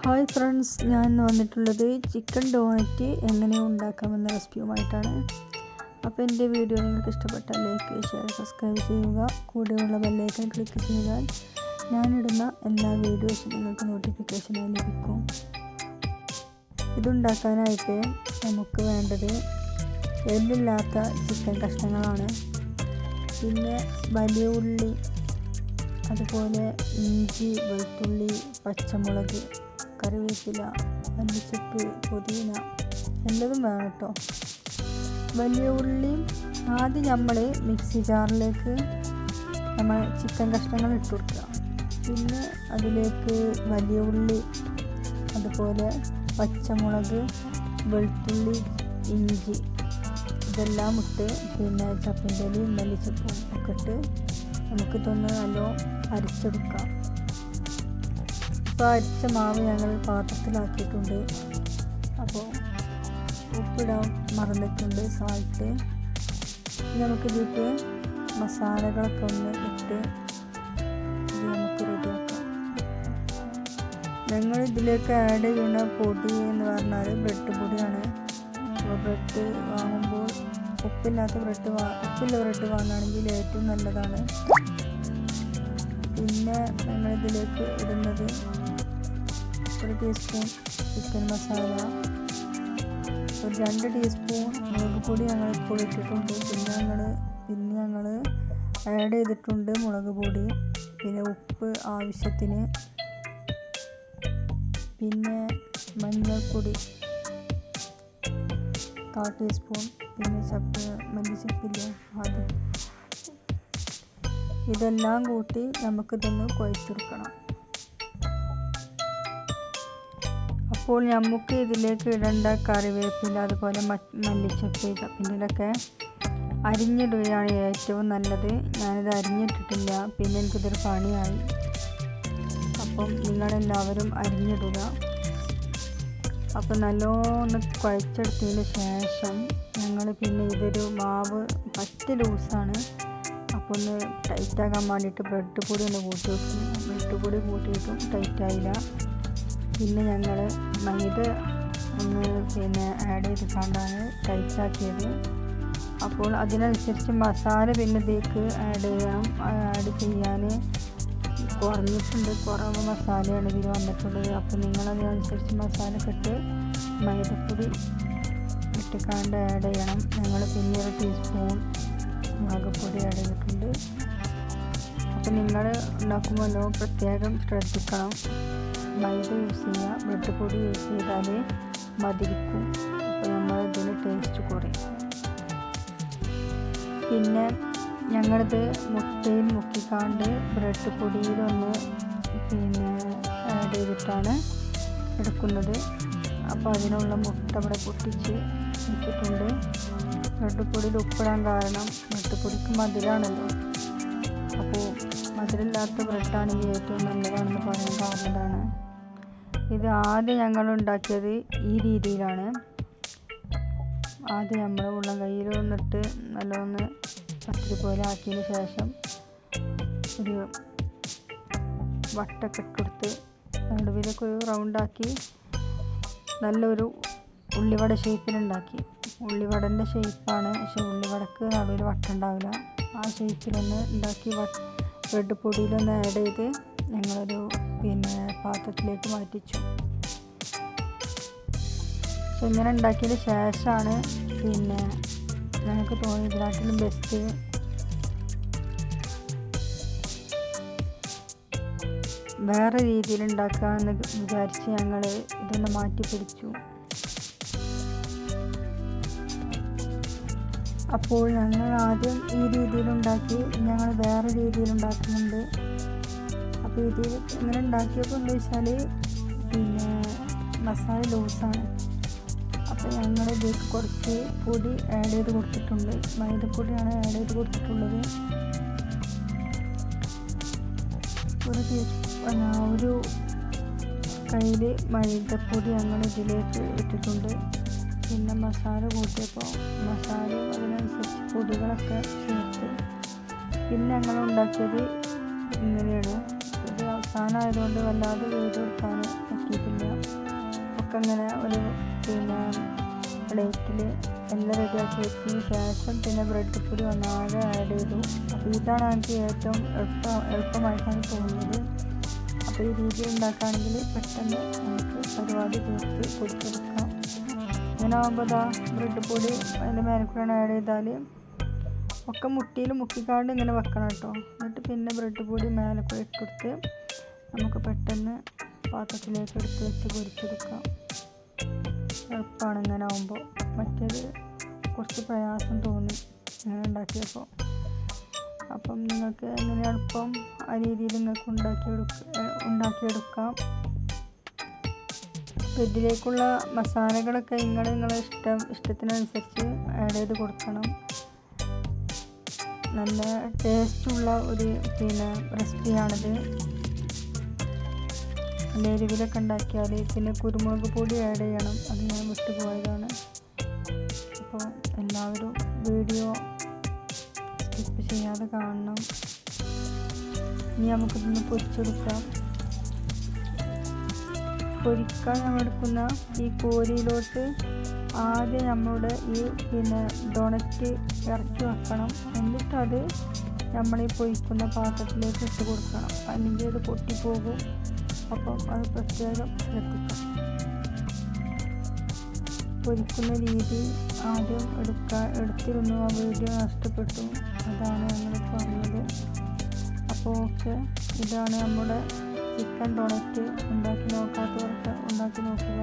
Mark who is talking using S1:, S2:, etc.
S1: Hi friends, ഞാൻ വന്നിട്ടുള്ളത് chicken doughnut എങ്ങനെ ഉണ്ടാക്കാമെന്ന റെസിപ്പിയുമായിട്ടാണ്. അപ്പോൾ എൻ്റെ വീഡിയോ നിങ്ങൾക്ക് ഇഷ്ടപ്പെട്ടാൽ ലൈക്ക്, ഷെയർ, സബ്സ്ക്രൈബ് ചെയ്യുക. കൂടെയുള്ള ബെല്ലൈക്കൺ ക്ലിക്ക് ചെയ്താൽ ഞാനിടുന്ന എല്ലാ വീഡിയോസും നിങ്ങൾക്ക് നോട്ടിഫിക്കേഷനായി ലഭിക്കും. ഇതുണ്ടാക്കാനായിട്ട് നമുക്ക് വേണ്ടത് എല്ലില്ലാത്ത ചിക്കൻ കഷ്ണങ്ങളാണ്. പിന്നെ വലിയ ഉള്ളി, അതുപോലെ ഇഞ്ചി, വെളുത്തുള്ളി, പച്ചമുളക്, കറിവേപ്പില, മല്ലിച്ചപ്പ്, പുതിന എല്ലതും വേണം കേട്ടോ. വലിയ ഉള്ളി ആദ്യം നമ്മൾ മിക്സി ജാറിലേക്ക് നമ്മൾ ചിക്കൻ കഷ്ണങ്ങൾ ഇട്ട് കൊടുക്കുക. പിന്നെ അതിലേക്ക് വലിയ ഉള്ളി, അതുപോലെ പച്ചമുളക്, വെളുത്തുള്ളി, ഇഞ്ചി ഇതെല്ലാം ഇട്ട് പിന്നെ ചപ്പിൻ്റെ ഇലയും മല്ലിച്ചപ്പും ഒക്കെ ഇട്ട് നമുക്ക് ഇതൊന്ന് നല്ലോണം അരച്ചെടുക്കാം. ഇപ്പോൾ അരച്ച മാവ് ഞങ്ങൾ പാത്രത്തിലാക്കിയിട്ടുണ്ട്. അപ്പോൾ ഉപ്പിടാൻ മറന്നിട്ടുണ്ട്, സാൾട്ട്. നമുക്കിതിലേക്ക് മസാലകളൊക്കെ ഒന്ന് ഇട്ട് ഇത് നമുക്ക് റെഡിയാക്കാം. ഞങ്ങൾ ഇതിലേക്ക് ആഡ് ചെയ്യുന്ന പൊടി എന്ന് പറഞ്ഞാൽ ബ്രെഡ് പൊടിയാണ്. അപ്പോൾ ബ്രെഡ് വാങ്ങുമ്പോൾ ഉപ്പില്ല ബ്രെഡ് വാങ്ങുകയാണെങ്കിൽ ഏറ്റവും നല്ലതാണ്. പിന്നെ ഞങ്ങളിതിലേക്ക് ഇടുന്നത് 1 ടീസ്പൂൺ ചിക്കൻ മസാല, ഒരു 2 ടീസ്പൂൺ മുളക് പൊടി ഞങ്ങൾ ഇപ്പോൾ ഇട്ടിട്ടുണ്ട്. പിന്നെ ഞങ്ങൾ ആഡ് ചെയ്തിട്ടുണ്ട് മുളക് പൊടി, പിന്നെ ഉപ്പ് ആവശ്യത്തിന്, പിന്നെ മഞ്ഞൾപ്പൊടി 1/4 ടീസ്പൂൺ, പിന്നെ മല്ലിച്ചപ്പില്ലേ അത്. ഇതെല്ലാം കൂട്ടി നമുക്കിതൊന്ന് കുഴച്ചെടുക്കണം. അപ്പോൾ നമുക്ക് ഇതിലേക്ക് ഇടേണ്ട കറിവേപ്പില, അതുപോലെ മല്ലിച്ചപ്പ്, ചപ്പിൻ്റെലൊക്കെ അരിഞ്ഞിടുകയാണ് ഏറ്റവും നല്ലത്. ഞാനിത് അരിഞ്ഞിട്ടിട്ടില്ല, പിന്നെ എനിക്കിതൊരു പണിയായി. അപ്പം നിങ്ങളെല്ലാവരും അരിഞ്ഞിടുക. അപ്പോൾ നല്ലോണം കുഴച്ചെടുത്തതിന് ശേഷം ഞങ്ങൾ പിന്നെ ഇതൊരു മാവ് പറ്റ ലൂസാണ്. അപ്പോൾ ഒന്ന് ടൈറ്റാകാൻ വേണ്ടിയിട്ട് ബ്രെഡ് പൊടി ഒന്ന് കൂട്ടി വെക്കും. ബ്രെഡ് പൊടി കൂട്ടിയിട്ടും ടൈറ്റായില്ല. പിന്നെ ഞങ്ങൾ മൈദ ഒന്ന് ആഡ് ചെയ്തിട്ടാണ് ടൈറ്റാക്കിയത്. അപ്പോൾ അതിനനുസരിച്ച് മസാല പിന്നെ ഇതിലേക്ക് ആഡ് ചെയ്യാൻ കുറഞ്ഞിട്ടുണ്ട്. കുറവ് മസാലയാണ് ഇതിൽ വന്നിട്ടുള്ളത്. അപ്പോൾ നിങ്ങളതിനനുസരിച്ച് മസാല ഇട്ട് മൈദപ്പൊടി ഇട്ടിക്കാണ്ട് ആഡ് ചെയ്യണം. ഞങ്ങൾ പിന്നെ 1 ടീസ്പൂൺ മുളക് പൊടി ആഡ് ചെയ്തിട്ടുണ്ട്. അപ്പോൾ നിങ്ങൾ ഉണ്ടാക്കുമ്പോൾ പ്രത്യേകം ശ്രദ്ധിക്കണം. മൈദ യൂസ് ചെയ്യുക, ബ്രെഡ് പൊടി യൂസ് ചെയ്താൽ മതിരിക്കും. അപ്പോൾ നമ്മൾ ഇതിന് ടേസ്റ്റ് കുറയും. പിന്നെ ഞങ്ങളിത് മുട്ടയിൽ മുക്കിക്കാണ്ട് ബ്രെഡ് പൊടിയിലൊന്ന് ആഡ് ചെയ്തിട്ടാണ് എടുക്കുന്നത്. അപ്പോൾ അതിനുള്ള മുട്ട ഇവിടെ പൊട്ടിച്ച് വെച്ചിട്ടുണ്ട്. ബ്രെഡ് പൊടിയിൽ ഉപ്പിടാൻ കാരണം ബ്രെഡ് പൊടിക്ക് മധുരമാണല്ലോ. അപ്പോൾ മധുരമില്ലാത്ത ബ്രെഡാണെങ്കിൽ ഏറ്റവും നല്ലതാണെന്ന് പറയാൻ കാരണതാണ്. ഇത് ആദ്യം ഞങ്ങൾ ഉണ്ടാക്കിയത് ഈ രീതിയിലാണ്. ആദ്യം നമ്മൾ ഉള്ളം കയ്യിൽ വന്നിട്ട് നല്ലൊന്ന് പത്തിരി പോലെ ആക്കിയതിന് ശേഷം ഒരു വട്ടൊക്കെ ഇട്ടെടുത്ത് നടുവിലേക്ക് ഒരു റൗണ്ടാക്കി നല്ലൊരു ഉള്ളിവട ഷേപ്പിലുണ്ടാക്കി. ഉള്ളിവടൻ്റെ ഷേപ്പാണ്, പക്ഷെ ഉള്ളിവടക്ക് നടുവിൽ വട്ടം ഉണ്ടാവില്ല. ആ ഷേപ്പിലൊന്ന് ഉണ്ടാക്കി ബ്രെഡ് പൊടിയിലൊന്ന് ആഡ് ചെയ്ത് ഞങ്ങളൊരു പാത്രത്തിലേക്ക് മാറ്റിച്ചു. പക്ഷെ ഇങ്ങനെ ഉണ്ടാക്കിയതിന് ശേഷമാണ് ഞങ്ങൾക്ക് തോന്നി ഇതിനാട്ടിലും ബെസ്റ്റ് വേറെ രീതിയിൽ ഉണ്ടാക്കാമെന്ന് വിചാരിച്ച് ഞങ്ങൾ ഇതൊന്ന് മാറ്റി പിടിച്ചു. അപ്പോൾ ഞങ്ങൾ ആദ്യം ഈ രീതിയിലുണ്ടാക്കി, ഞങ്ങൾ വേറെ രീതിയിലുണ്ടാക്കുന്നുണ്ട്. അപ്പോൾ ഇതിൽ ഇങ്ങനെ ഉണ്ടാക്കിയപ്പോൾ എന്താ വെച്ചാൽ മസാല ലൂസാണ്. അപ്പോൾ ഞങ്ങൾ ഇതിലേക്ക് കുറച്ച് പൊടി ആഡ് ചെയ്ത് കൊടുത്തിട്ടുണ്ട്. മൈദപ്പൊടിയാണ് ആഡ് ചെയ്ത് കൊടുത്തിട്ടുള്ളത്. ഒരു കയ്യിൽ മൈദപ്പൊടി ഞങ്ങൾ ഇതിലേക്ക് ഇട്ടിട്ടുണ്ട്. പിന്നെ മസാല കൂട്ടിയപ്പോൾ മസാലയും അതിനനുസരിച്ച് പൊടികളൊക്കെ ചേർത്ത് പിന്നെ ഞങ്ങൾ ഉണ്ടാക്കിയത് ഇങ്ങനെയാണ്. ഇത് അവസാനമായതുകൊണ്ട് വല്ലാതെ വേവ് കൊടുക്കാൻ പറ്റിയിട്ടില്ല. ഒക്കെ ഇങ്ങനെ ഒരു പ്ലേറ്റിൽ എല്ലാം റെഡിയാക്കി വെച്ചതിന് ശേഷം പിന്നെ ബ്രെഡ് പൊടി ഒന്നാകെ ആഡ് ചെയ്തു. അപ്പോൾ ഇതാണ് എനിക്ക് ഏറ്റവും എളുപ്പമായിട്ടാണ് തോന്നിയത്. അപ്പോൾ ഈ രീതിയിൽ ഉണ്ടാക്കുകയാണെങ്കിൽ പെട്ടെന്ന് നമുക്ക് പരിപാടി തീർത്ത് പൊടിച്ചെടുക്കാം. ഇങ്ങനെ ആകുമ്പോൾ ബ്രെഡ് പൊടി അതിൻ്റെ മേൽക്കൂടെ ആഡ് ചെയ്താൽ ഒക്കെ മുട്ടിയിൽ മുക്കിക്കാണ്ട് ഇങ്ങനെ വെക്കണം കേട്ടോ. എന്നിട്ട് പിന്നെ ബ്രെഡ് പൊടി മേൽക്കൂടെ ഇട്ടെടുത്ത് നമുക്ക് പെട്ടെന്ന് പാത്രത്തിലേക്ക് എടുത്ത് വെച്ച് പൊരിച്ചെടുക്കാം. എളുപ്പമാണ് ഇങ്ങനെ ആകുമ്പോൾ. മറ്റേത് കുറച്ച് പ്രയാസം തോന്നി ഇങ്ങനെ ഉണ്ടാക്കിയപ്പോൾ. അപ്പം നിങ്ങൾക്ക് എങ്ങനെ എളുപ്പം ആ രീതിയിൽ നിങ്ങൾക്ക് ഉണ്ടാക്കിയെടുക്കാം. ഇതിലേക്കുള്ള മസാലകളൊക്കെ നിങ്ങളെ ഇഷ്ടത്തിനനുസരിച്ച് ആഡ് ചെയ്ത് കൊടുക്കണം. നല്ല ടേസ്റ്റുള്ള ഒരു റെസിപ്പിയാണിത്. നല്ല എരിവിലൊക്കെ ഉണ്ടാക്കിയാൽ പിന്നെ കുരുമുളക് പൊടി ആഡ് ചെയ്യണം. അത് ഞാൻ വിട്ടുപോയതാണ്. അപ്പോൾ എല്ലാവരും വീഡിയോ സ്കിപ്പ് ചെയ്യാതെ കാണണം. ഇനി നമുക്കിതൊന്ന് പൊരിച്ചെടുക്കാം. പൊരിക്കാൻ നമ്മളെടുക്കുന്ന ഈ കോരിയിലോട്ട് ആദ്യം നമ്മളുടെ ഈ ഡോണറ്റ് ഇറക്കി വെക്കണം. എന്നിട്ടത് നമ്മൾ ഈ പൊരിക്കുന്ന പാത്രത്തിലേക്ക് ഇട്ട് കൊടുക്കണം. അല്ലെങ്കിൽ അത് പൊട്ടിപ്പോകും. അപ്പം അത് പ്രത്യേകം ശ്രദ്ധിക്കാം. പൊരിക്കുന്ന രീതി ആദ്യം എടുത്തിരുന്നു. ആ വീഡിയോ നഷ്ടപ്പെട്ടു. അതാണ് ഞങ്ങൾ പറഞ്ഞത്. അപ്പോൾ ഓക്കെ, ഇതാണ് നമ്മുടെ ചിക്കൻ ഡോണറ്റ്. ഉണ്ടാക്കി നോക്കാത്തവർക്ക് ഉണ്ടാക്കി നോക്കുക.